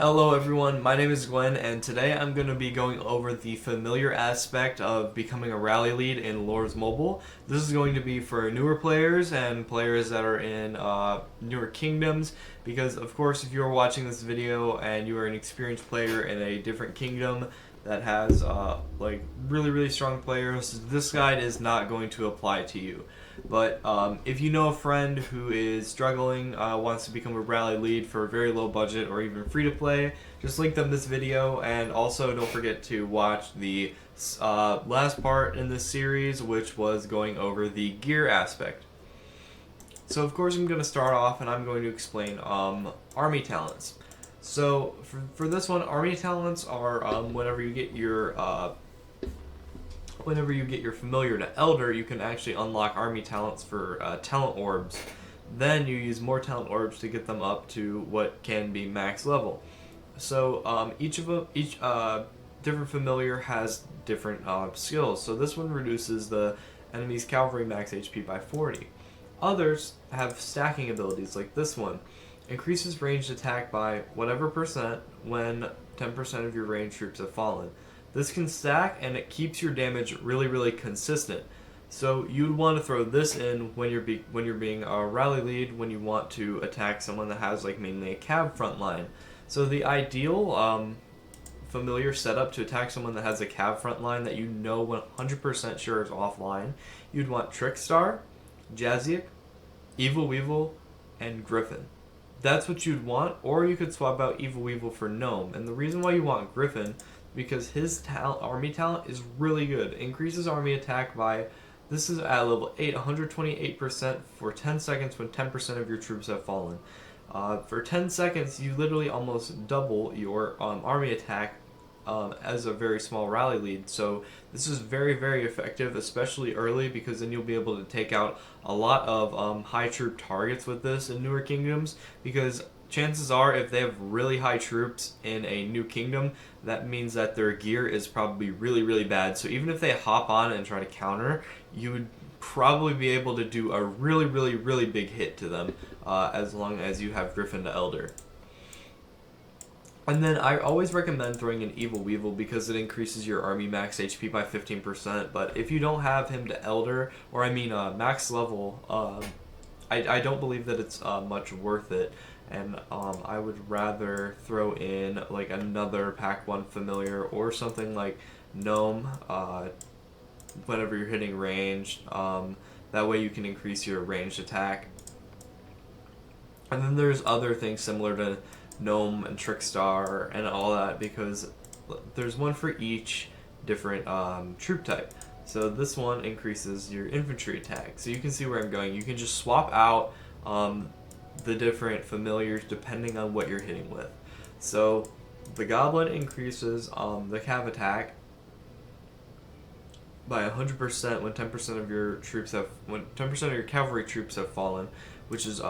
Hello everyone, my name is Glenn and today I'm going to be going over the familiar aspect of becoming a rally lead in Lords Mobile. This is going to be for newer players and players that are in newer kingdoms because of course if you're watching this video and you are an experienced player in a different kingdom that has like really strong players, this guide is not going to apply to you. But if you know a friend who is struggling, wants to become a rally lead for a very low budget or even free to play, just link them this video. And also don't forget to watch the last part in this series, which was going over the gear aspect. So of course I'm going to start off and I'm going to explain army talents. So for this one, army talents are whenever you get your familiar to elder, you can actually unlock army talents for talent orbs. Then you use more talent orbs to get them up to what can be max level. So each different familiar has different skills. So this one reduces the enemy's cavalry max HP by 40. Others have stacking abilities like this one. Increases ranged attack by whatever percent when 10% of your ranged troops have fallen. This can stack and it keeps your damage really consistent. So you'd want to throw this in when you're being a rally lead when you want to attack someone that has like mainly a cav front line. So the ideal familiar setup to attack someone that has a cav front line that you know 100% sure is offline, you'd want Trickstar, Jaziak, Evil Weevil, and Griffin. That's what you'd want, or you could swap out Evil Weevil for Gnome. And the reason why you want Griffin, because his army talent is really good. Increases army attack by, this is at level 8, 128% for 10 seconds when 10% of your troops have fallen. For 10 seconds, you literally almost double your army attack as a very small rally lead. So this is very effective, especially early, because then you'll be able to take out a lot of high troop targets with this in newer kingdoms, because chances are if they have really high troops in a new kingdom, that means that their gear is probably really bad. So even if they hop on and try to counter, you would probably be able to do a really big hit to them, as long as you have Griffin to Elder. And then I always recommend throwing an Evil Weevil because it increases your army max HP by 15%. But if you don't have him to Elder, or max level, I don't believe that it's much worth it. And I would rather throw in like another Pack 1 familiar or something like Gnome whenever you're hitting range. That way you can increase your ranged attack. And then there's other things similar to Gnome and Trickstar and all that, because there's one for each different troop type. So this one increases your infantry attack. So you can see where I'm going. You can just swap out the different familiars depending on what you're hitting with. So the Goblin increases the cav attack by 100% when 10% of your cavalry troops have fallen, which is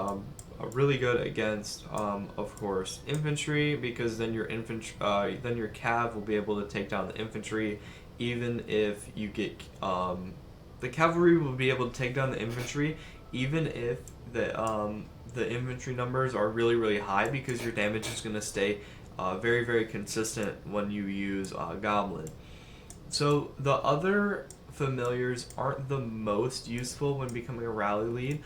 really good against, of course, infantry, because then your cav will be able to take down the infantry, even if you get the cavalry will be able to take down the infantry, even if the infantry numbers are really high, because your damage is going to stay very consistent when you use Goblin. So the other familiars aren't the most useful when becoming a rally lead.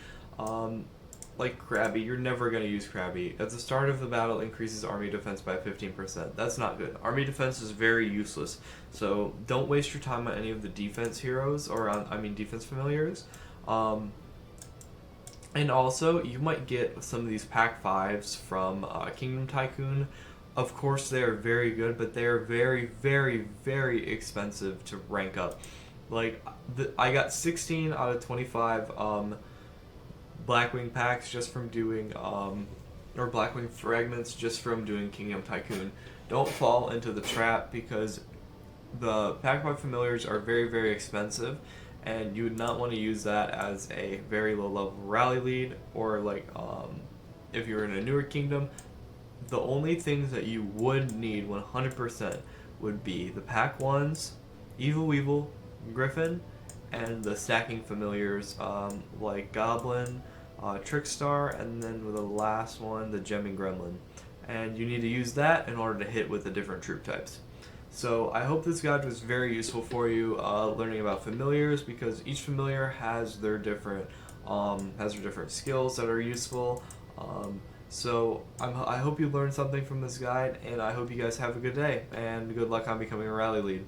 Like Krabby, you're never going to use Krabby. At the start of the battle, increases army defense by 15%. That's not good. Army defense is very useless. So don't waste your time on any of the defense heroes, or defense familiars. And also, you might get some of these Pack 5s from Kingdom Tycoon. Of course, they are very good, but they are very expensive to rank up. Like, I got 16 out of 25 Blackwing packs just from doing, or Blackwing fragments just from doing Kingdom Tycoon. Don't fall into the trap, because the Pack 5 familiars are very expensive, and you would not want to use that as a very low level rally lead, or like if you're in a newer kingdom. The only things that you would need 100% would be the Pack 1s, Evil Weevil, Griffin, and the stacking familiars like Goblin, Trickstar, and then with the last one, the Gemming Gremlin. and you need to use that in order to hit with the different troop types. So I hope this guide was very useful for you, learning about familiars, because each familiar has their different skills that are useful. I hope you learned something from this guide, and I hope you guys have a good day, and good luck on becoming a rally lead.